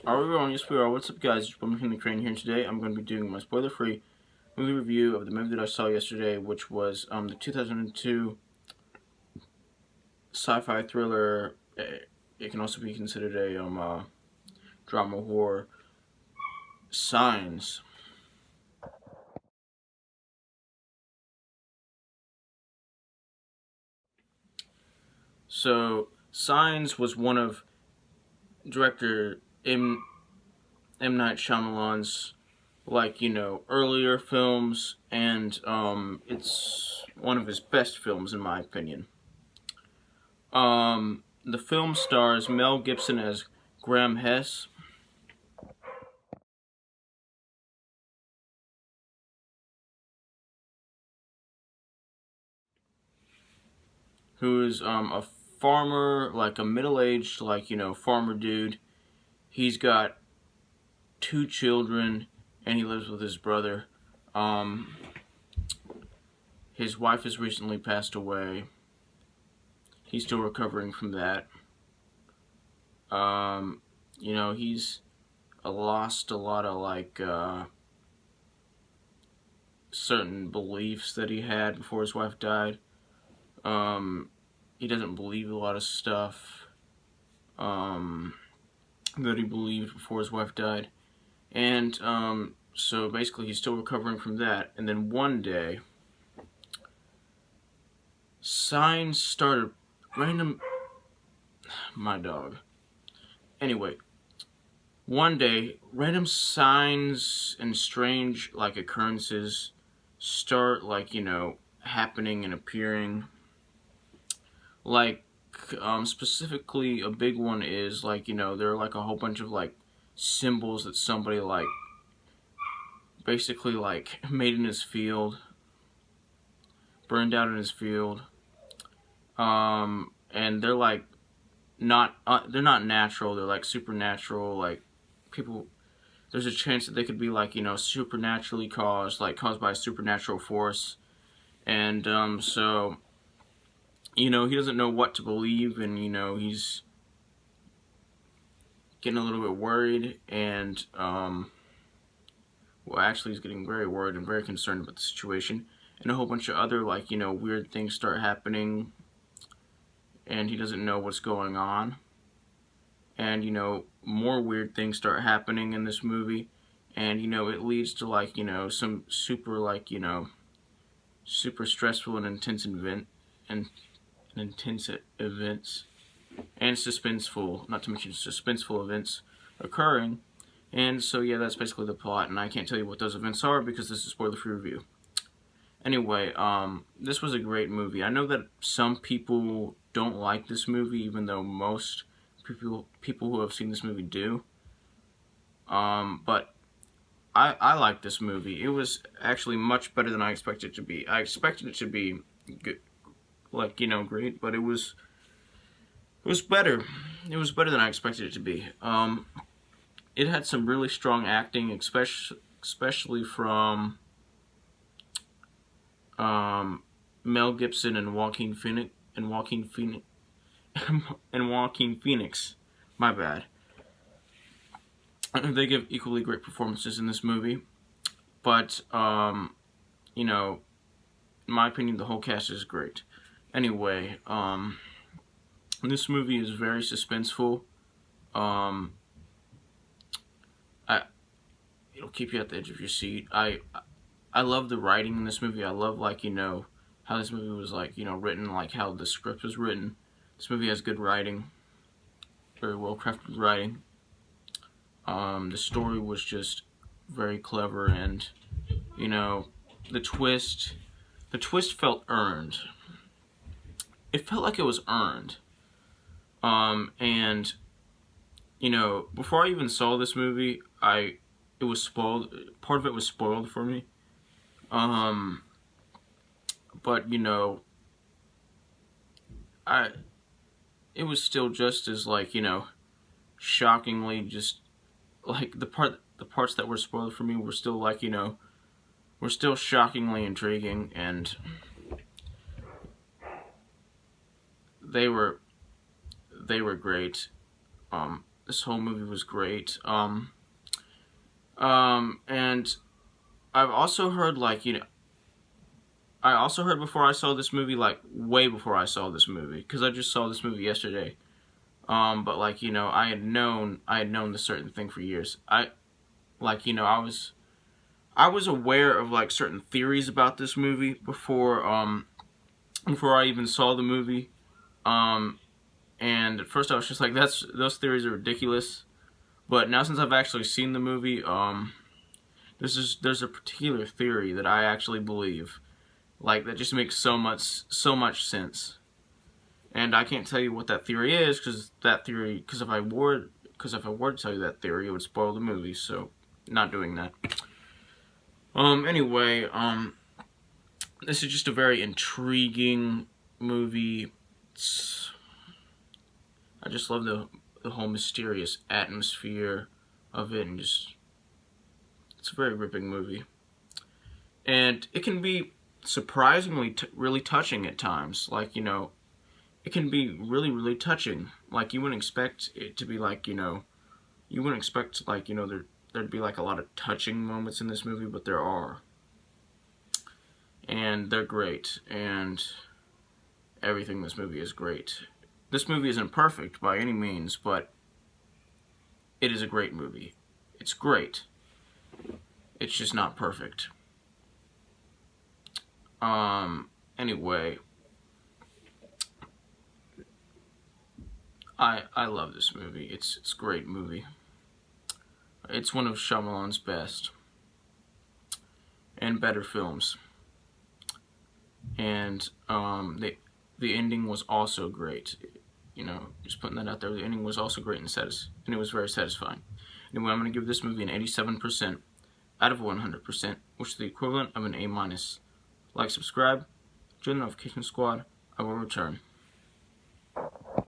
Are we on? Yes, we are. What's up, guys? It's McKinley Crain here, and today I'm going to be doing my spoiler-free movie review of the movie that I saw yesterday, which was the 2002 sci-fi thriller. It can also be considered a drama horror. Signs. So, Signs was one of director M. Night Shyamalan's earlier films, and it's one of his best films in my opinion. The film stars Mel Gibson as Graham Hess, who is a farmer, like a middle-aged, farmer dude. He's got two children, and he lives with his brother. Um, his wife has recently passed away. He's still recovering from that. He's lost a lot of certain beliefs that he had before his wife died. He doesn't believe a lot of stuff that he believed before his wife died. And so basically he's still recovering from that. And then one day, signs started random... My dog. Anyway, one day, random signs and strange, occurrences start, happening and appearing. Specifically, a big one is, there are, a whole bunch of, symbols that somebody, basically, made in his field, burned out in his field. And they're, they're not natural, they're, supernatural, people... There's a chance that they could be, supernaturally caused, caused by a supernatural force. And, so... he doesn't know what to believe, and, he's getting a little bit worried, and, actually he's getting very worried and very concerned about the situation, and a whole bunch of other, weird things start happening, and he doesn't know what's going on, and, more weird things start happening in this movie, and, it leads to, some super, super stressful and intense events and suspenseful, not to mention suspenseful events occurring. And so yeah, that's basically the plot, and I can't tell you what those events are because this is a spoiler-free review. Anyway, this was a great movie. I know that some people don't like this movie, even though most people who have seen this movie do. But I like this movie. It was actually much better than I expected it to be. I expected it to be good, great, but it was better. It was better than I expected it to be. It had some really strong acting, especially from Mel Gibson and Joaquin Phoenix. My bad. They give equally great performances in this movie, but in my opinion, the whole cast is great. Anyway, this movie is very suspenseful. It'll keep you at the edge of your seat. I love the writing in this movie. I love how this movie was written, how the script was written. This movie has good writing, very well crafted writing. The story was just very clever, and the twist felt earned. It felt like it was earned. And before I even saw this movie, it was spoiled. Part of it was spoiled for me. But it was still just as shockingly just the parts that were spoiled for me were still were still shockingly intriguing, and they were great. This whole movie was great. And I've also heard, like, I also heard before I saw this movie, like, way before I saw this movie, because I just saw this movie yesterday. But, like, I had known this certain thing for years. I was aware of, like, certain theories about this movie before I even saw the movie. And at first I was just like, those theories are ridiculous. But now, since I've actually seen the movie, there's a particular theory that I actually believe, like, that just makes so much sense. And I can't tell you what that theory is, because if I were to tell you that theory, it would spoil the movie. So, not doing that. Anyway, this is just a very intriguing movie. I just love the whole mysterious atmosphere of it, and just, it's a very ripping movie. And it can be surprisingly really touching at times. Like, it can be really, really touching. Like, you wouldn't expect it to be like, you wouldn't expect, like, there'd be like a lot of touching moments in this movie, but there are. And they're great, and everything in this movie is great. This movie isn't perfect by any means, but it is a great movie. It's great. It's just not perfect. Anyway, I love this movie. It's a great movie. It's one of Shyamalan's best and better films. And the ending was also great. Just putting that out there. The ending was also great, and it was very satisfying. Anyway, I'm going to give this movie an 87% out of 100%, which is the equivalent of an A-. Like, subscribe, join the notification squad. I will return.